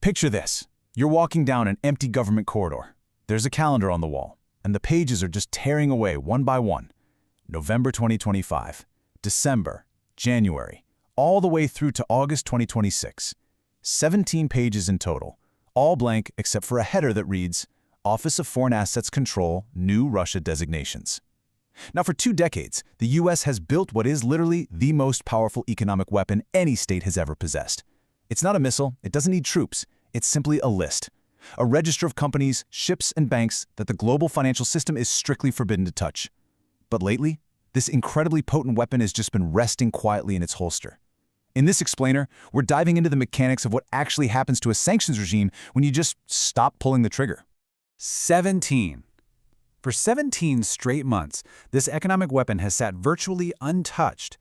Picture this. You're walking down an empty government corridor. There's a calendar on the wall, and the pages are just tearing away one by one. November 2025, December, January, all the way through to August 2026. 17 pages in total, all blank except for a header that reads, Office of Foreign Assets Control, New Russia Designations. Now, for 2 decades, the U.S. has built what is literally the most powerful economic weapon any state has ever possessed. It's not a missile, it doesn't need troops, it's simply a list. A register of companies, ships, and banks that the global financial system is strictly forbidden to touch. But lately, this incredibly potent weapon has just been resting quietly in its holster. In this explainer, we're diving into the mechanics of what actually happens to a sanctions regime when you just stop pulling the trigger. 17. For 17 straight months, this economic weapon has sat virtually untouched.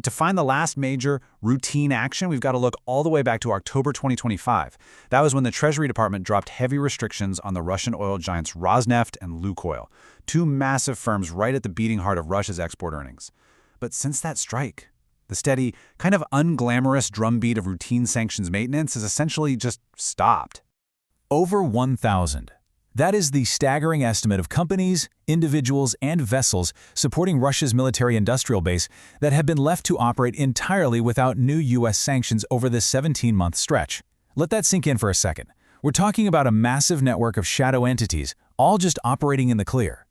To find the last major, routine action, we've got to look all the way back to October 2025. That was when the Treasury Department dropped heavy restrictions on the Russian oil giants Rosneft and Lukoil, 2 massive firms right at the beating heart of Russia's export earnings. But since that strike, the steady, kind of unglamorous drumbeat of routine sanctions maintenance has essentially just stopped. Over 1,000. That is the staggering estimate of companies, individuals, and vessels supporting Russia's military-industrial base that have been left to operate entirely without new U.S. sanctions over this 17-month stretch. Let that sink in for a second. We're talking about a massive network of shadow entities, all just operating in the clear.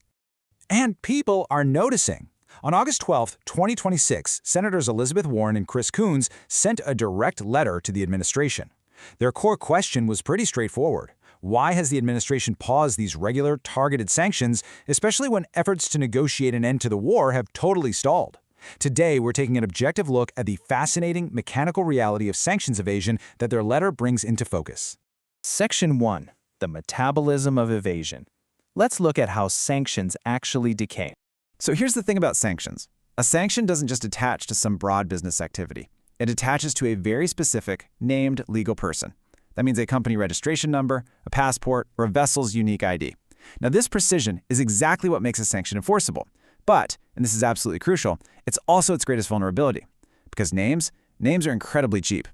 And people are noticing. On August 12, 2026, Senators Elizabeth Warren and Chris Coons sent a direct letter to the administration. Their core question was pretty straightforward. Why has the administration paused these regular, targeted sanctions, especially when efforts to negotiate an end to the war have totally stalled? Today, we're taking an objective look at the fascinating, mechanical reality of sanctions evasion that their letter brings into focus. Section 1. The metabolism of evasion. Let's look at how sanctions actually decay. So here's the thing about sanctions. A sanction doesn't just attach to some broad business activity. It attaches to a very specific, named legal person. That means a company registration number, a passport, or a vessel's unique ID. Now, this precision is exactly what makes a sanction enforceable. But, and this is absolutely crucial, it's also its greatest vulnerability. Because names are incredibly cheap.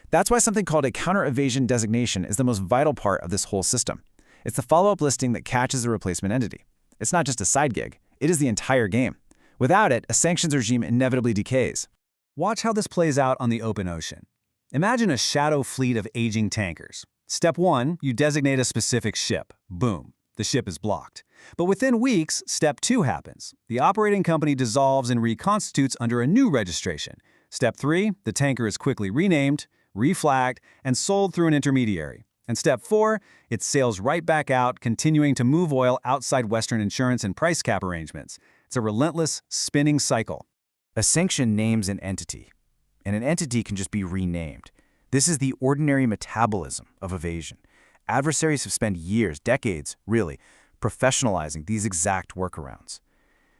That's why something called a counter-evasion designation is the most vital part of this whole system. It's the follow-up listing that catches the replacement entity. It's not just a side gig, it is the entire game. Without it, a sanctions regime inevitably decays. Watch how this plays out on the open ocean. Imagine a shadow fleet of aging tankers. Step 1, you designate a specific ship. Boom, the ship is blocked. But within weeks, Step 2 happens. The operating company dissolves and reconstitutes under a new registration. Step 3, the tanker is quickly renamed, reflagged, and sold through an intermediary. And Step 4, it sails right back out, continuing to move oil outside Western insurance and price cap arrangements. It's a relentless, spinning cycle. A sanction names an entity, and an entity can just be renamed. This is the ordinary metabolism of evasion. Adversaries have spent years, decades, really, professionalizing these exact workarounds.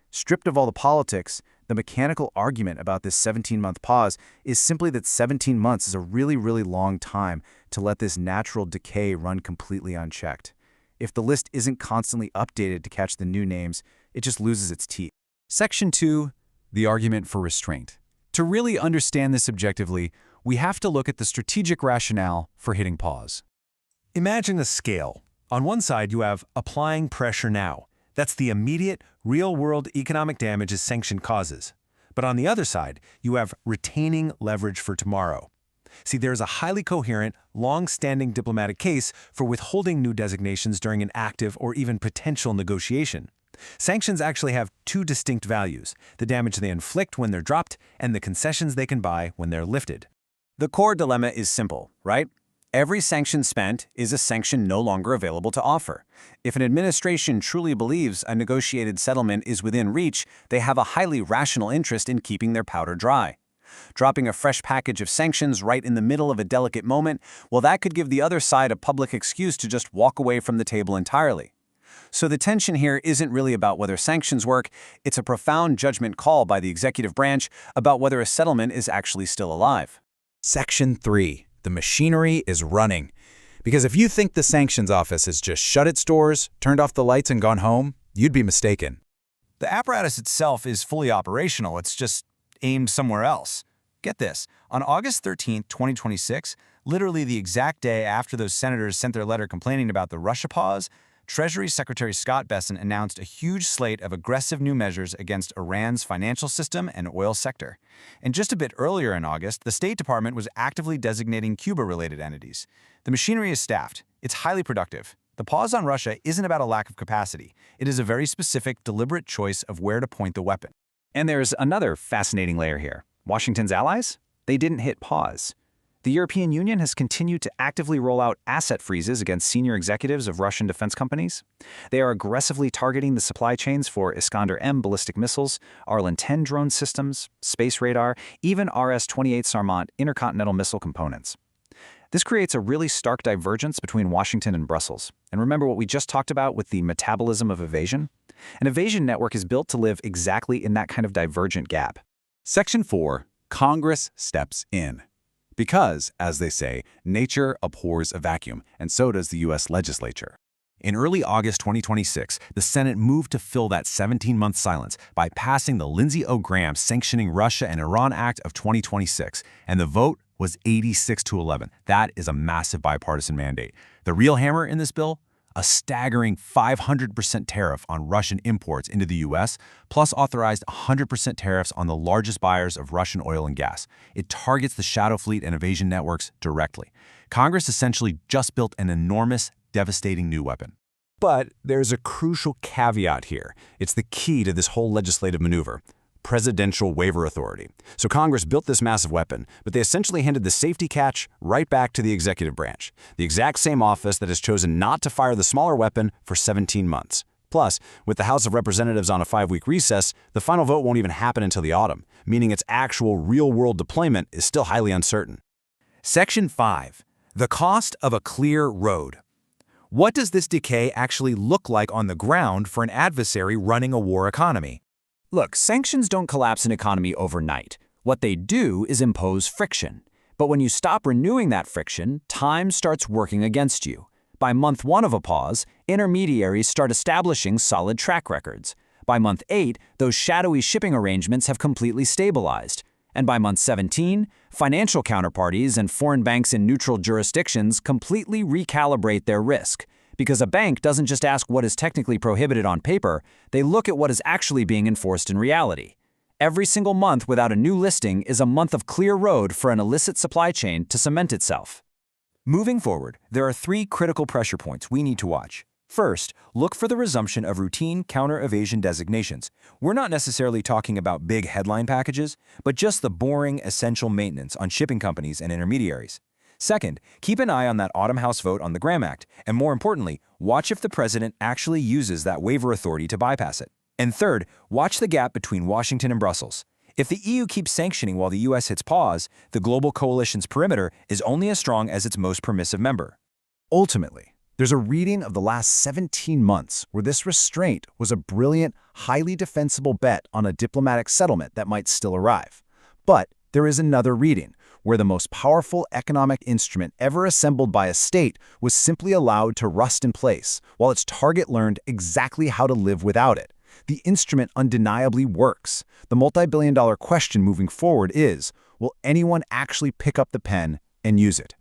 Stripped of all the politics, the mechanical argument about this 17-month pause is simply that 17 months is a really, really long time to let this natural decay run completely unchecked. If the list isn't constantly updated to catch the new names, it just loses its teeth. Section 2, the argument for restraint. To really understand this objectively, we have to look at the strategic rationale for hitting pause. Imagine the scale. On one side, you have applying pressure now. That's the immediate, real-world economic damage a sanction causes. But on the other side, you have retaining leverage for tomorrow. See, there's a highly coherent, long-standing diplomatic case for withholding new designations during an active or even potential negotiation. Sanctions actually have 2 distinct values: the damage they inflict when they're dropped and the concessions they can buy when they're lifted. The core dilemma is simple, right? Every sanction spent is a sanction no longer available to offer. If an administration truly believes a negotiated settlement is within reach, they have a highly rational interest in keeping their powder dry. Dropping a fresh package of sanctions right in the middle of a delicate moment, well, that could give the other side a public excuse to just walk away from the table entirely. So the tension here isn't really about whether sanctions work, it's a profound judgment call by the executive branch about whether a settlement is actually still alive. Section 3. The machinery is running. Because if you think the sanctions office has just shut its doors, turned off the lights, and gone home, you'd be mistaken. The apparatus itself is fully operational, it's just aimed somewhere else. Get this, on August 13, 2026, Literally the exact day after those senators sent their letter complaining about the Russia pause, Treasury Secretary Scott Bessent announced a huge slate of aggressive new measures against Iran's financial system and oil sector. And just a bit earlier in August, the State Department was actively designating Cuba-related entities. The machinery is staffed. It's highly productive. The pause on Russia isn't about a lack of capacity. It is a very specific, deliberate choice of where to point the weapon. And there's another fascinating layer here. Washington's allies? They didn't hit pause. The European Union has continued to actively roll out asset freezes against senior executives of Russian defense companies. They are aggressively targeting the supply chains for Iskander-M ballistic missiles, Arlen-10 drone systems, space radar, even RS-28 Sarmat intercontinental missile components. This creates a really stark divergence between Washington and Brussels. And remember what we just talked about with the metabolism of evasion? An evasion network is built to live exactly in that kind of divergent gap. Section 4. Congress steps in. Because, as they say, nature abhors a vacuum, and so does the U.S. legislature. In early August 2026, the Senate moved to fill that 17-month silence by passing the Lindsey O. Graham Sanctioning Russia and Iran Act of 2026, and the vote was 86-11. That is a massive bipartisan mandate. The real hammer in this bill? A staggering 500% tariff on Russian imports into the U.S., plus authorized 100% tariffs on the largest buyers of Russian oil and gas. It targets the shadow fleet and evasion networks directly. Congress essentially just built an enormous, devastating new weapon. But there's a crucial caveat here. It's the key to this whole legislative maneuver. Presidential waiver authority. So Congress built this massive weapon, but they essentially handed the safety catch right back to the executive branch, the exact same office that has chosen not to fire the smaller weapon for 17 months. Plus, with the House of Representatives on a 5-week recess, the final vote won't even happen until the autumn, meaning its actual real-world deployment is still highly uncertain. Section 5. The cost of a clear road. What does this decay actually look like on the ground for an adversary running a war economy? Look, sanctions don't collapse an economy overnight. What they do is impose friction. But when you stop renewing that friction, time starts working against you. By month 1 of a pause, intermediaries start establishing solid track records. By month 8, those shadowy shipping arrangements have completely stabilized. And by month 17, financial counterparties and foreign banks in neutral jurisdictions completely recalibrate their risk. Because a bank doesn't just ask what is technically prohibited on paper, they look at what is actually being enforced in reality. Every single month without a new listing is a month of clear road for an illicit supply chain to cement itself. Moving forward, there are 3 critical pressure points we need to watch. First, look for the resumption of routine counter-evasion designations. We're not necessarily talking about big headline packages, but just the boring, essential maintenance on shipping companies and intermediaries. Second, keep an eye on that autumn House vote on the Graham Act, and more importantly, watch if the president actually uses that waiver authority to bypass it. And third, watch the gap between Washington and Brussels. If the EU keeps sanctioning while the US hits pause, the global coalition's perimeter is only as strong as its most permissive member. Ultimately, there's a reading of the last 17 months where this restraint was a brilliant, highly defensible bet on a diplomatic settlement that might still arrive. But there is another reading where the most powerful economic instrument ever assembled by a state was simply allowed to rust in place, while its target learned exactly how to live without it. The instrument undeniably works. The multi-billion-dollar question moving forward is, will anyone actually pick up the pen and use it?